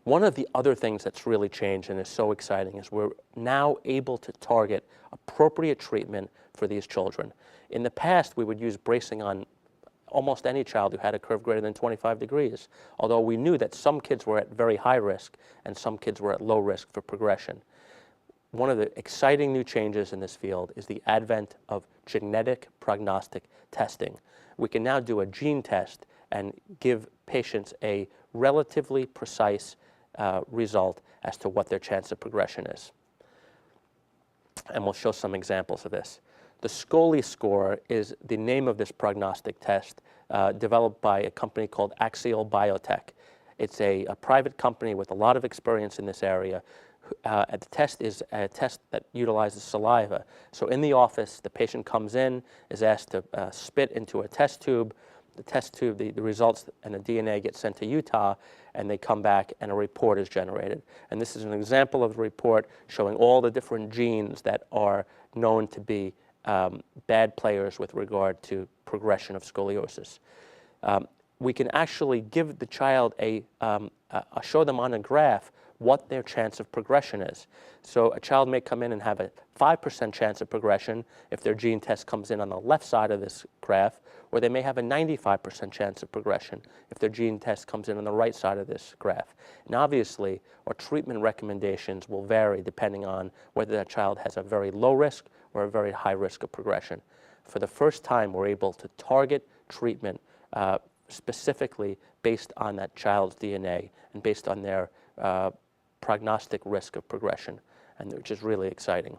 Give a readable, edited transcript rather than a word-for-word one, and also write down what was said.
One of the other things that's really changed and is so exciting is we're now able to target appropriate treatment for these children. In the past, we would use bracing on almost any child who had a curve greater than 25 degrees, although we knew that some kids were at very high risk and some kids were at low risk for progression. One of the exciting new changes in this field is the advent of genetic prognostic testing. We can now do a gene test and give patients a relatively precise result as to what their chance of progression is. And we'll show some examples of this. The Scoli Score is the name of this prognostic test developed by a company called Axial Biotech. It's a private company with a lot of experience in this area. The test is a test that utilizes saliva. So in the office, the patient comes in, is asked to spit into a test tube. The test tube, the results and the DNA get sent to Utah, and they come back and a report is generated. And this is an example of the report showing all the different genes that are known to be bad players with regard to progression of scoliosis. We can actually give the child show them on a graph what their chance of progression is. So a child may come in and have a 5% chance of progression if their gene test comes in on the left side of this graph, or they may have a 95% chance of progression if their gene test comes in on the right side of this graph. And obviously, our treatment recommendations will vary depending on whether that child has a very low risk or a very high risk of progression. For the first time, we're able to target treatment specifically based on that child's DNA and based on their prognostic risk of progression, and which is really exciting.